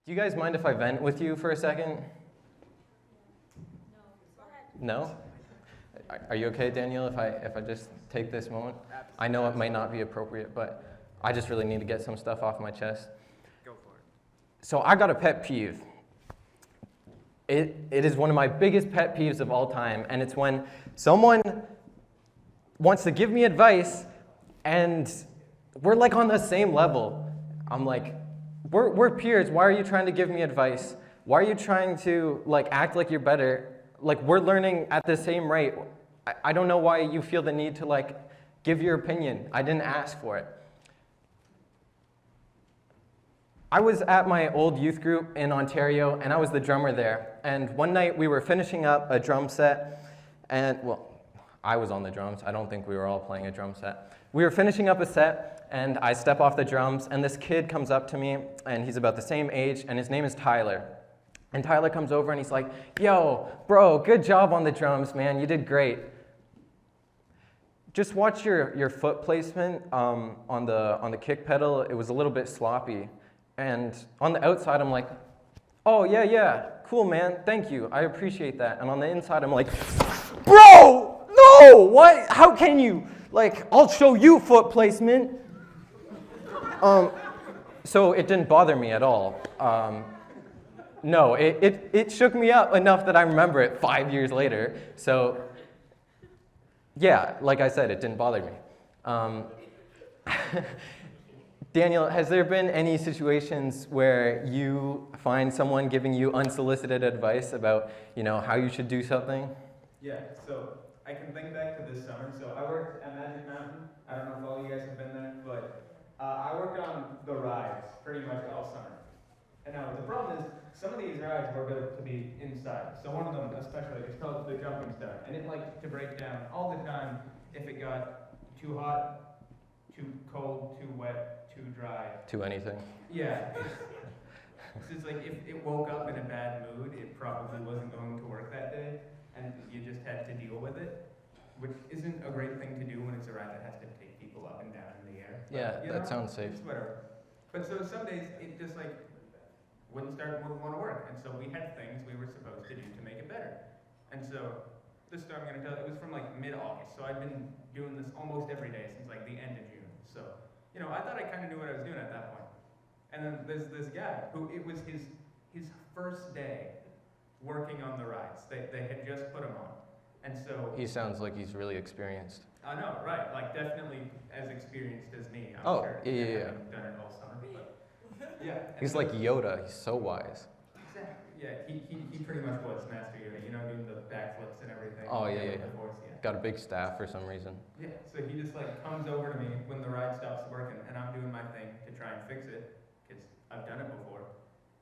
Do you guys mind if I vent with you for a second? No? Are you okay, Daniel, if I just take this moment? I know it might not be appropriate, but I just really need to get some stuff off my chest. Go for it. So I got a pet peeve. It is one of my biggest pet peeves of all time, and it's when someone wants to give me advice and we're like on the same level. I'm like, we're peers. Why are you trying to give me advice? Why are you trying to like act like you're better? Like we're learning at the same rate. I don't know why you feel the need to like give your opinion. I didn't ask for it. I was at my old youth group in Ontario, and I was the drummer there. And one night we were finishing up a drum set, and well, I was on the drums. I don't think we were all playing a drum set. We were finishing up a set, and I step off the drums, and this kid comes up to me, and he's about the same age, and his name is Tyler. And Tyler comes over, and he's like, "Yo, bro, good job on the drums, man. You did great. Just watch your foot placement on the kick pedal. It was a little bit sloppy." And on the outside, I'm like, "Oh, yeah, cool, man. Thank you. I appreciate that." And on the inside, I'm like, "Bro, no, what? How can you? Like, I'll show you foot placement." So it didn't bother me at all. No, it shook me up enough that I remember it 5 years later. So, yeah, like I said, it didn't bother me. Daniel, has there been any situations where you find someone giving you unsolicited advice about, how you should do something? Yeah, so I can think back to this summer. So I worked at Magic Mountain. I don't know if all you guys have been there, but I worked on the rides pretty much all summer. And now the problem is, some of these rides were built to be inside. So one of them especially, it's called the Jumping Star. And it liked to break down all the time if it got too hot, too cold, too wet, too dry. To anything. Yeah. It's like if it woke up in a bad mood, it probably wasn't going to work that day, and you just had to deal with it, which isn't a great thing to do when it's a ride that has to take people up and down in the air. But, that sounds safe. It's whatever. But so some days it just wouldn't want to work, and so we had things we were supposed to do to make it better. And so this story I'm going to tell, it was from mid-August, so I'd been doing this almost every day since the end of June. So I thought I kind of knew what I was doing at that point. And then there's this guy who it was his first day working on the rides. They had just put him on. And so He sounds like he's really experienced. I know, right? Definitely as experienced as me, I'm sure. Yeah. I've done it all summer, but yeah. He's like Yoda. He's so wise. Exactly. Yeah, he pretty much was Master Yoda, doing the backflips and everything. Oh, yeah. The force, yeah. Got a big staff for some reason. Yeah, so he just comes over to me when the ride stops working, and I'm doing my thing to try and fix it, because I've done it before.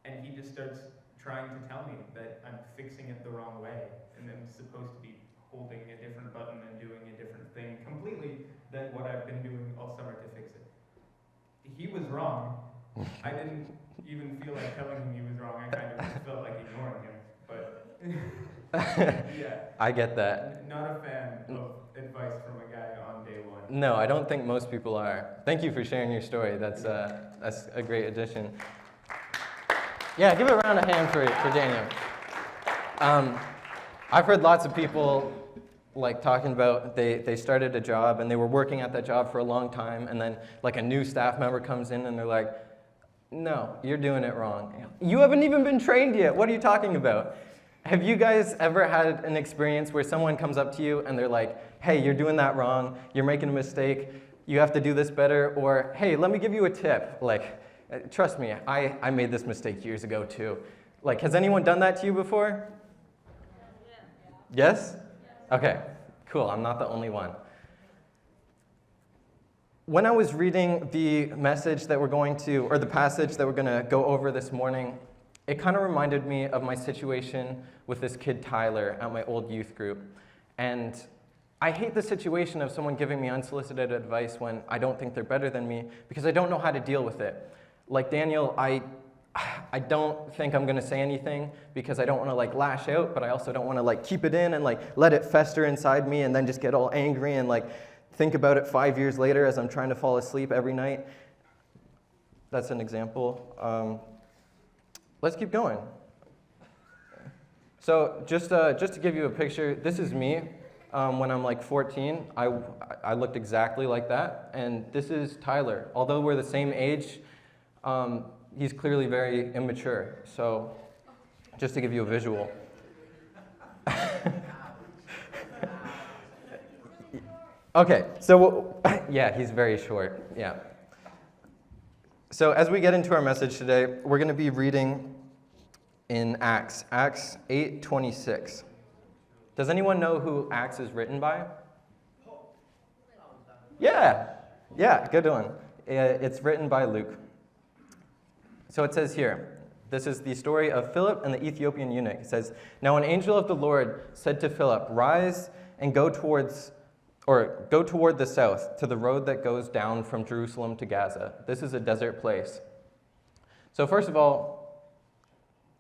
And he just starts trying to tell me that I'm fixing it the wrong way, and I'm supposed to be holding a different button and doing a different thing completely than what I've been doing all summer to fix it. He was wrong. I didn't even feel like telling him he was wrong. I kind of just felt like ignoring him, but yeah. I get that. Not a fan of advice from a guy on day one. No, I don't think most people are. Thank you for sharing your story. That's a great addition. Yeah, give a round of hand for Daniel. I've heard lots of people talking about they started a job and they were working at that job for a long time, and then a new staff member comes in and they're like, "No, you're doing it wrong. You haven't even been trained yet. What are you talking about?" Have you guys ever had an experience where someone comes up to you and they're like, "Hey, you're doing that wrong. You're making a mistake. You have to do this better," or, "Hey, let me give you a tip. Trust me, I made this mistake years ago too." Has anyone done that to you before? Yes? Okay, cool. I'm not the only one. When I was reading the message that we're going to, or the passage that we're going to go over this morning, it kind of reminded me of my situation with this kid Tyler at my old youth group. And I hate the situation of someone giving me unsolicited advice when I don't think they're better than me, because I don't know how to deal with it. Like Daniel, I don't think I'm going to say anything because I don't want to lash out, but I also don't want to keep it in and let it fester inside me and then just get all angry and think about it 5 years later as I'm trying to fall asleep every night. That's an example. let's keep going. So just to give you a picture, this is me when I'm like 14. I looked exactly like that. And this is Tyler. Although we're the same age, he's clearly very immature. So just to give you a visual. Okay, so yeah, he's very short, yeah. So as we get into our message today, we're going to be reading in Acts 8:26. Does anyone know who Acts is written by? Yeah, good one. It's written by Luke. So it says here, this is the story of Philip and the Ethiopian eunuch. It says, "Now an angel of the Lord said to Philip, 'Rise and go toward the south, to the road that goes down from Jerusalem to Gaza. This is a desert place.'" So first of all,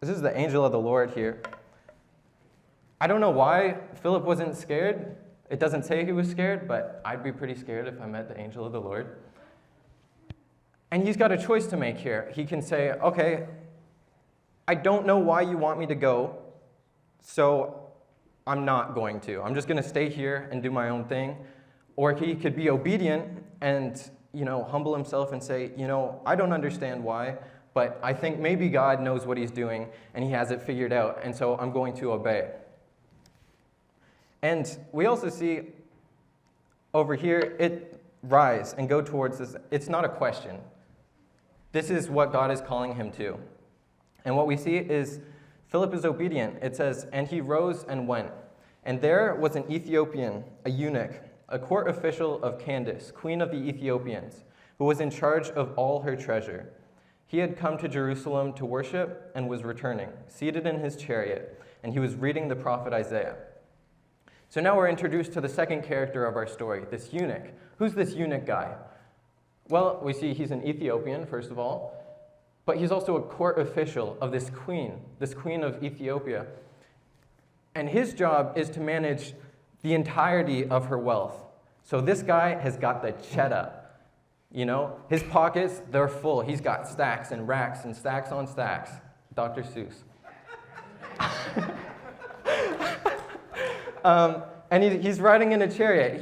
this is the angel of the Lord here. I don't know why Philip wasn't scared. It doesn't say he was scared, but I'd be pretty scared if I met the angel of the Lord. And he's got a choice to make here. He can say, okay, I don't know why you want me to go, so I'm not going to. I'm just going to stay here and do my own thing. Or he could be obedient and, humble himself and say, I don't understand why, but I think maybe God knows what he's doing and he has it figured out, and so I'm going to obey. And we also see over here, it rise and go towards this. It's not a question. This is what God is calling him to. And what we see is Philip is obedient. It says, "And he rose and went. And there was an Ethiopian, a eunuch, a court official of Candace, queen of the Ethiopians, who was in charge of all her treasure. He had come to Jerusalem to worship and was returning, seated in his chariot, and he was reading the prophet Isaiah." So now we're introduced to the second character of our story, this eunuch. Who's this eunuch guy? Well, we see he's an Ethiopian, first of all, but he's also a court official of this queen of Ethiopia. And his job is to manage the entirety of her wealth. So this guy has got the cheddar. His pockets, they're full. He's got stacks and racks and stacks on stacks. Dr. Seuss. And he's riding in a chariot.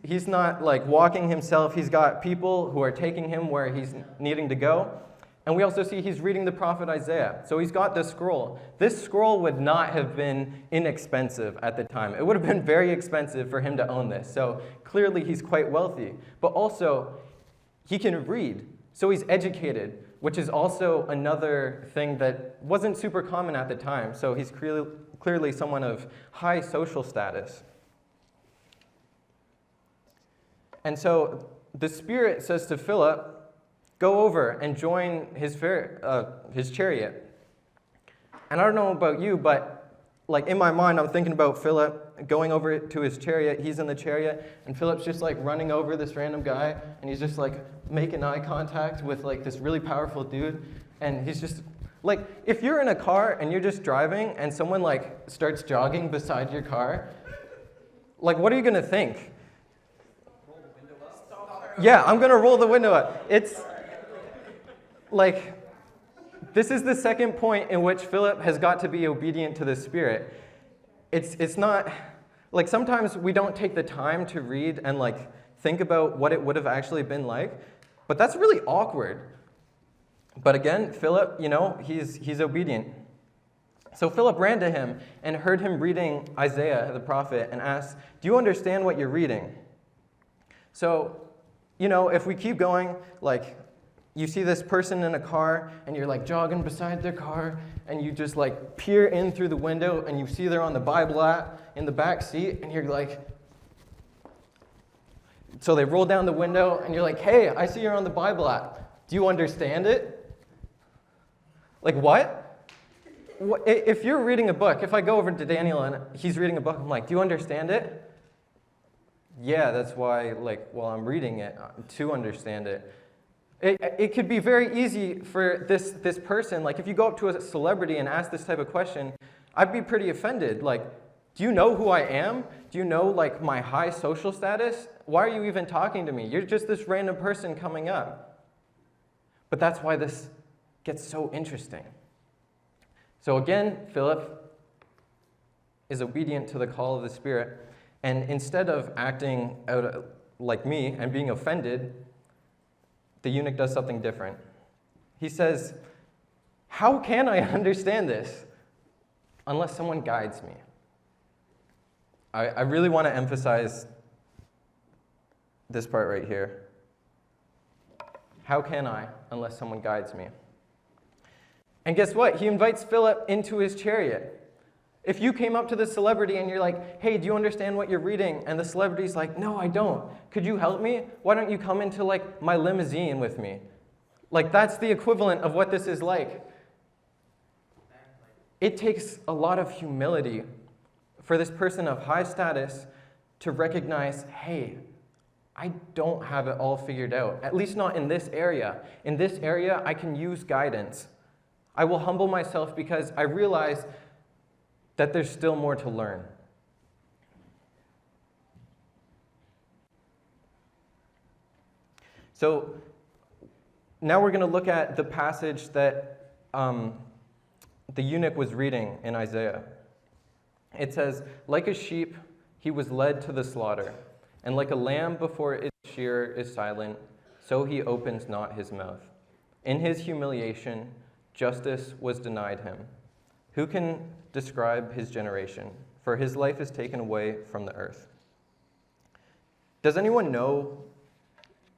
He's not like walking himself. He's got people who are taking him where he's needing to go. And we also see he's reading the prophet Isaiah. So he's got this scroll. This scroll would not have been inexpensive at the time. It would have been very expensive for him to own this. So clearly he's quite wealthy. But also, he can read. So he's educated, which is also another thing that wasn't super common at the time. So he's clearly someone of high social status. And so the Spirit says to Philip, go over and join his chariot. And I don't know about you, but like in my mind, I'm thinking about Philip going over to his chariot. He's in the chariot, and Philip's just like running over this random guy, and he's just like making eye contact with like this really powerful dude. And he's just like, if you're in a car and you're just driving and someone like starts jogging beside your car, like what are you gonna think? Yeah, I'm gonna roll the window up. It's like, this is the second point in which Philip has got to be obedient to the Spirit. It's not, like sometimes we don't take the time to read and like think about what it would have actually been like, but that's really awkward. But again, Philip, he's obedient. So Philip ran to him and heard him reading Isaiah the prophet and asked, "Do you understand what you're reading?" So, if we keep going, like, you see this person in a car, and you're like jogging beside their car, and you just like peer in through the window, and you see they're on the Bible app in the back seat, and you're like, so they roll down the window, and you're like, "Hey, I see you're on the Bible app. Do you understand it?" Like, what? If you're reading a book, if I go over to Daniel and he's reading a book, I'm like, "Do you understand it?" Yeah, that's why, I'm reading it to understand it. It could be very easy for this person, like if you go up to a celebrity and ask this type of question, I'd be pretty offended. Like, do you know who I am? Do you know like my high social status? Why are you even talking to me? You're just this random person coming up. But that's why this gets so interesting. So again, Philip is obedient to the call of the Spirit, and instead of acting out like me and being offended, the eunuch does something different. He says, "How can I understand this unless someone guides me?" I really want to emphasize this part right here. How can I unless someone guides me? And guess what? He invites Philip into his chariot. If you came up to the celebrity and you're like, "Hey, do you understand what you're reading?" And the celebrity's like, "No, I don't. Could you help me? Why don't you come into like my limousine with me?" Like, that's the equivalent of what this is like. It takes a lot of humility for this person of high status to recognize, hey, I don't have it all figured out, at least not in this area. In this area, I can use guidance. I will humble myself because I realize that there's still more to learn. So now we're going to look at the passage that the eunuch was reading in Isaiah. It says, "Like a sheep, he was led to the slaughter, and like a lamb before its shearer is silent, so he opens not his mouth. In his humiliation, justice was denied him. Who can describe his generation? For his life is taken away from the earth." Does anyone know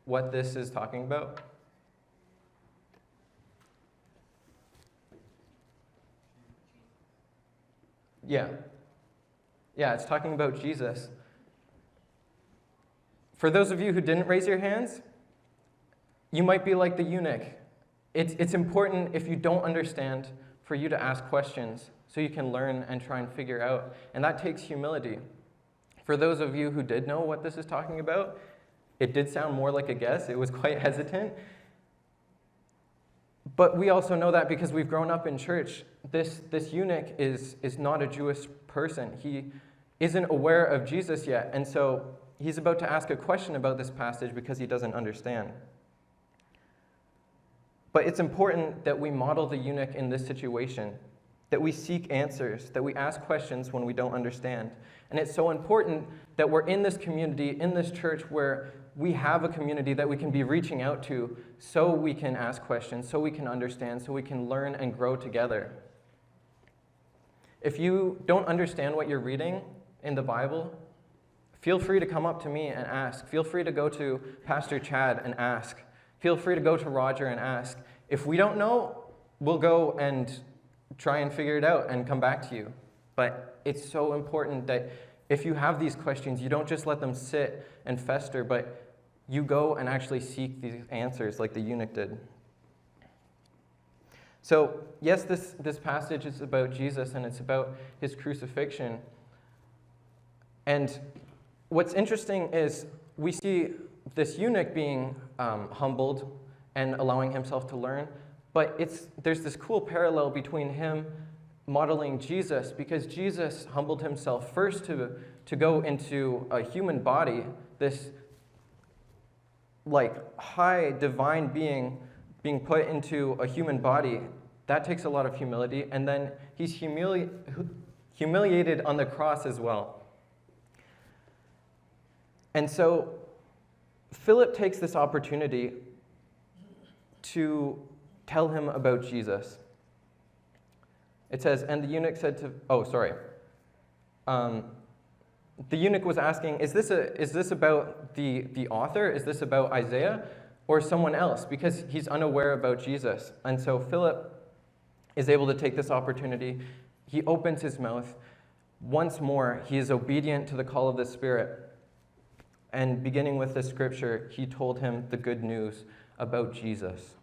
what this is talking about? Yeah, it's talking about Jesus. For those of you who didn't raise your hands, you might be like the eunuch. It's important, if you don't understand, for you to ask questions so you can learn and try and figure out. And that takes humility. For those of you who did know what this is talking about, it did sound more like a guess. It was quite hesitant. But we also know that because we've grown up in church. This eunuch is not a Jewish person. He isn't aware of Jesus yet. And so he's about to ask a question about this passage because he doesn't understand. But it's important that we model the eunuch in this situation, that we seek answers, that we ask questions when we don't understand. And it's so important that we're in this community, in this church, where we have a community that we can be reaching out to so we can ask questions, so we can understand, so we can learn and grow together. If you don't understand what you're reading in the Bible, feel free to come up to me and ask. Feel free to go to Pastor Chad and ask. Feel free to go to Roger and ask. If we don't know, we'll go and try and figure it out and come back to you. But it's so important that if you have these questions, you don't just let them sit and fester, but you go and actually seek these answers like the eunuch did. So, yes, this passage is about Jesus and it's about his crucifixion. And what's interesting is we see this eunuch being humbled and allowing himself to learn, but there's this cool parallel between him modeling Jesus, because Jesus humbled himself first to go into a human body, this like high divine being put into a human body. That takes a lot of humility, and then he's humiliated on the cross as well. And so Philip takes this opportunity to tell him about Jesus. It says, and the eunuch said to, the eunuch was asking, is this about the author? Is this about Isaiah or someone else? Because he's unaware about Jesus. And so Philip is able to take this opportunity. He opens his mouth. Once more, he is obedient to the call of the Spirit. And beginning with this scripture, he told him the good news about Jesus.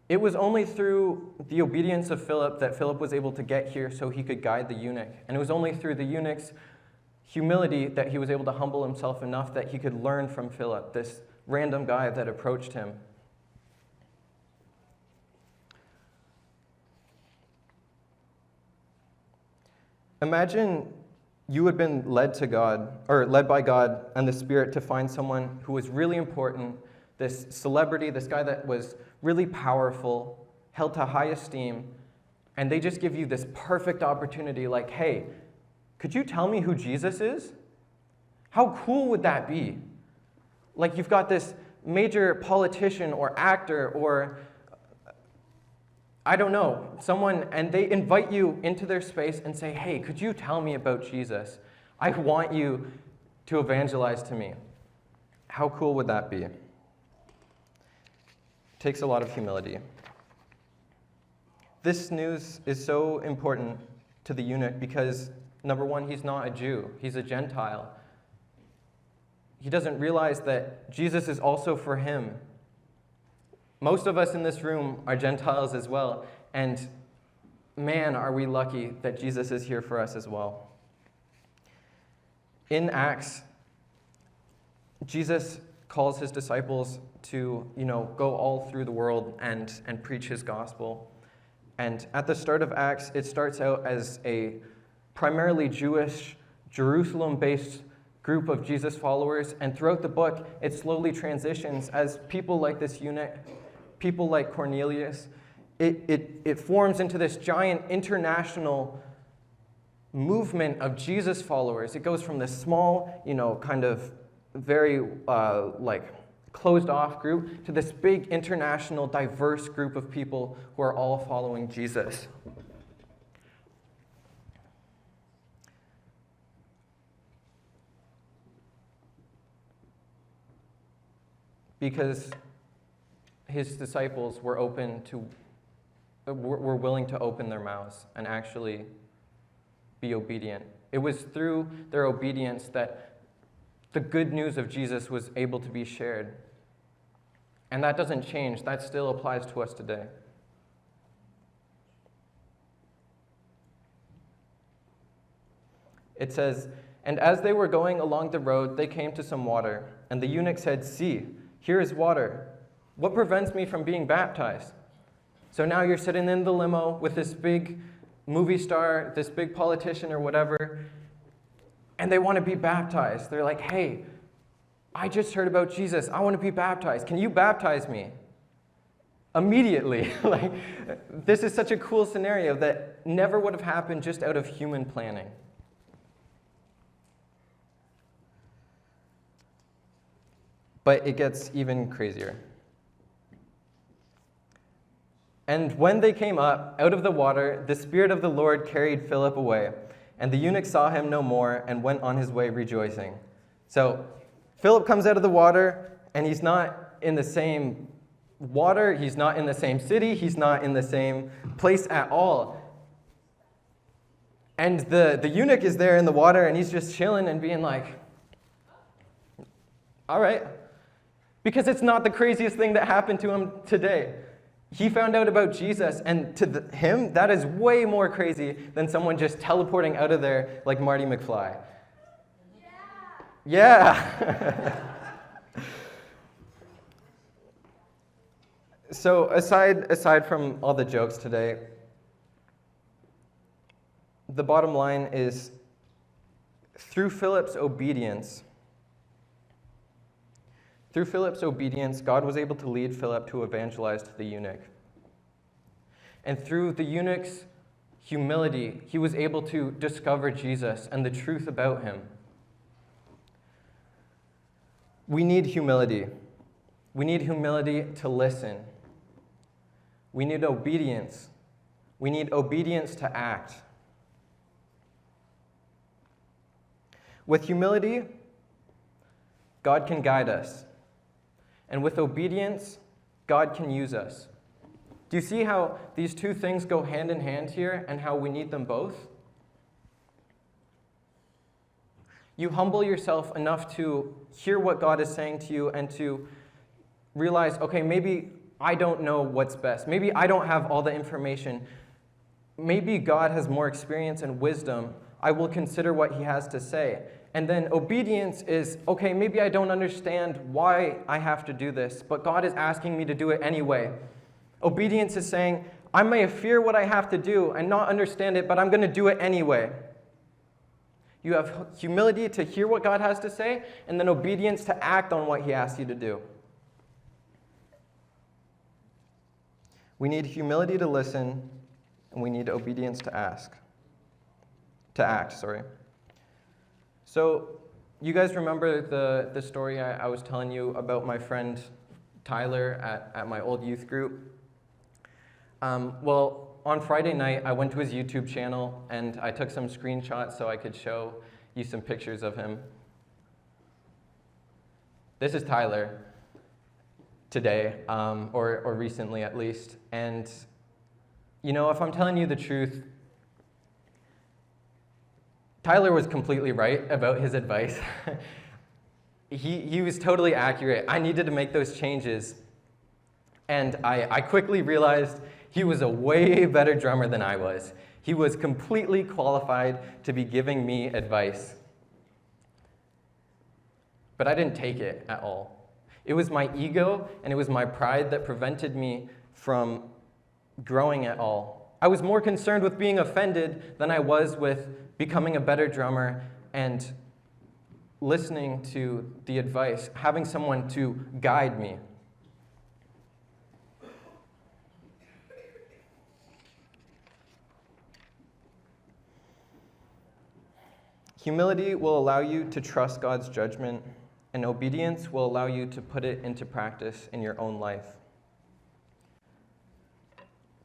It was only through the obedience of Philip that Philip was able to get here so he could guide the eunuch. And it was only through the eunuch's humility that he was able to humble himself enough that he could learn from Philip, this random guy that approached him. Imagine you had been led by God and the Spirit to find someone who was really important, this celebrity, this guy that was really powerful, held to high esteem, and they just give you this perfect opportunity like, hey, could you tell me who Jesus is? How cool would that be? Like you've got this major politician or actor or, I don't know, someone, and they invite you into their space and say, hey, could you tell me about Jesus? I want you to evangelize to me. How cool would that be? It takes a lot of humility. This news is so important to the eunuch because, number one, he's not a Jew, he's a Gentile. He doesn't realize that Jesus is also for him. Most of us in this room are Gentiles as well, and man, are we lucky that Jesus is here for us as well. In Acts, Jesus calls his disciples to, go all through the world and preach his gospel. And at the start of Acts, it starts out as a primarily Jewish, Jerusalem-based group of Jesus followers, and throughout the book, it slowly transitions as people like this eunuch, people like Cornelius, it forms into this giant international movement of Jesus followers. It goes from this small, kind of very closed off group to this big international diverse group of people who are all following Jesus. Because his disciples were willing to open their mouths and actually be obedient. It was through their obedience that the good news of Jesus was able to be shared. And that doesn't change. That still applies to us today. It says, "And as they were going along the road, they came to some water. And the eunuch said, 'See, here is water. What prevents me from being baptized?'" So now you're sitting in the limo with this big movie star, this big politician or whatever, and they want to be baptized. They're like, "Hey, I just heard about Jesus. I want to be baptized. Can you baptize me?" Immediately. This is such a cool scenario that never would have happened just out of human planning. But it gets even crazier. "And when they came up out of the water, the Spirit of the Lord carried Philip away, and the eunuch saw him no more and went on his way rejoicing." So Philip comes out of the water, and he's not in the same water, he's not in the same city, he's not in the same place at all. And the eunuch is there in the water, and he's just chilling and being like, all right. Because it's not the craziest thing that happened to him today. He found out about Jesus, and to him, that is way more crazy than someone just teleporting out of there like Marty McFly. Yeah. So aside from all the jokes today, the bottom line is, through Philip's obedience, God was able to lead Philip to evangelize to the eunuch. And through the eunuch's humility, he was able to discover Jesus and the truth about him. We need humility. We need humility to listen. We need obedience. We need obedience to act. With humility, God can guide us. And with obedience, God can use us. Do you see how these two things go hand in hand here and how we need them both? You humble yourself enough to hear what God is saying to you and to realize, okay, maybe I don't know what's best. Maybe I don't have all the information. Maybe God has more experience and wisdom. I will consider what he has to say. And then obedience is, okay, maybe I don't understand why I have to do this, but God is asking me to do it anyway. Obedience is saying, I may fear what I have to do and not understand it, but I'm going to do it anyway. You have humility to hear what God has to say, and then obedience to act on what he asks you to do. We need humility to listen, and we need obedience to act. So, you guys remember the story I was telling you about my friend Tyler at my old youth group? Well, on Friday night, I went to his YouTube channel, and I took some screenshots so I could show you some pictures of him. This is Tyler today, or recently at least. And, you know, if I'm telling you the truth, Tyler was completely right about his advice. He was totally accurate. I needed to make those changes. And I quickly realized he was a way better drummer than I was. He was completely qualified to be giving me advice. But I didn't take it at all. It was my ego and it was my pride that prevented me from growing at all. I was more concerned with being offended than I was with becoming a better drummer and listening to the advice, having someone to guide me. Humility will allow you to trust God's judgment, and obedience will allow you to put it into practice in your own life.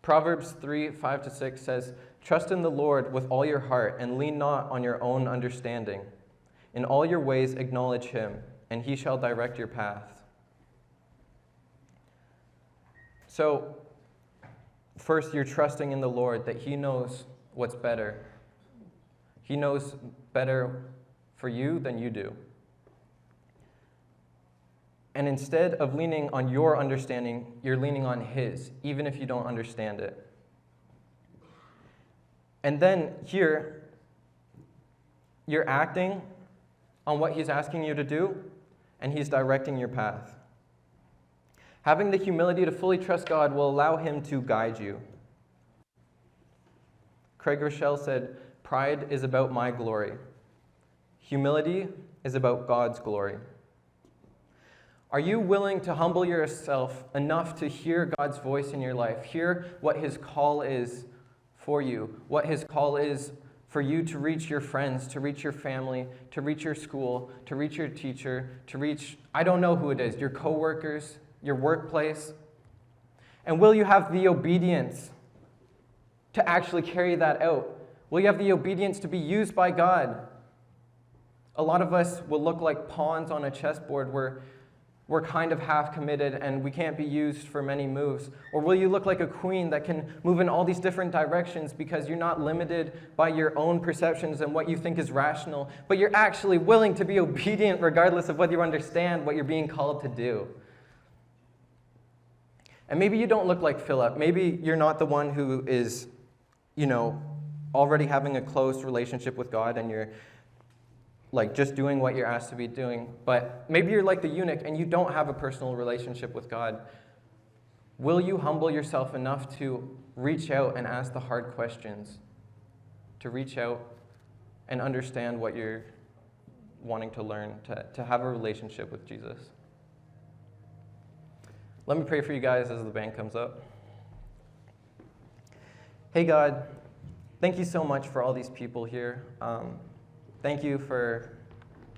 Proverbs 3:5-6 says, "Trust in the Lord with all your heart and lean not on your own understanding. In all your ways acknowledge him, and he shall direct your path." So, first, you're trusting in the Lord that he knows what's better. He knows better for you than you do. And instead of leaning on your understanding, you're leaning on his, even if you don't understand it. And then here, you're acting on what he's asking you to do, and he's directing your path. Having the humility to fully trust God will allow him to guide you. Craig Rochelle said, "Pride is about my glory. Humility is about God's glory." Are you willing to humble yourself enough to hear God's voice in your life? Hear what his call is for you, what his call is for you to reach your friends, to reach your family, to reach your school, to reach your teacher, to reach, I don't know who it is, your coworkers, your workplace? And will you have the obedience to actually carry that out? Will you have the obedience to be used by God? A lot of us will look like pawns on a chessboard where we're kind of half committed and we can't be used for many moves. Or will you look like a queen that can move in all these different directions because you're not limited by your own perceptions and what you think is rational, but you're actually willing to be obedient regardless of whether you understand what you're being called to do? And maybe you don't look like Philip. Maybe you're not the one who is, already having a close relationship with God and you're like just doing what you're asked to be doing. But maybe you're like the eunuch and you don't have a personal relationship with God. Will you humble yourself enough to reach out and ask the hard questions? To reach out and understand what you're wanting to learn, to have a relationship with Jesus? Let me pray for you guys as the band comes up. Hey God, thank you so much for all these people here. Thank you for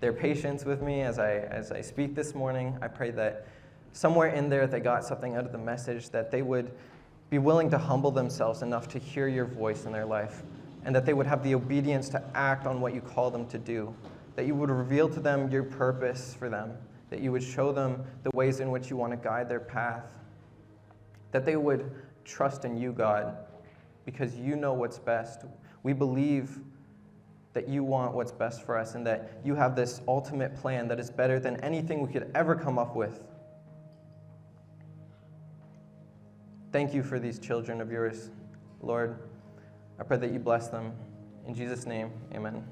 their patience with me as I speak this morning. I pray that somewhere in there they got something out of the message, that they would be willing to humble themselves enough to hear your voice in their life, and that they would have the obedience to act on what you call them to do, that you would reveal to them your purpose for them, that you would show them the ways in which you want to guide their path, that they would trust in you, God, because you know what's best. We believe that you want what's best for us and that you have this ultimate plan that is better than anything we could ever come up with. Thank you for these children of yours, Lord. I pray that you bless them. In Jesus' name, amen.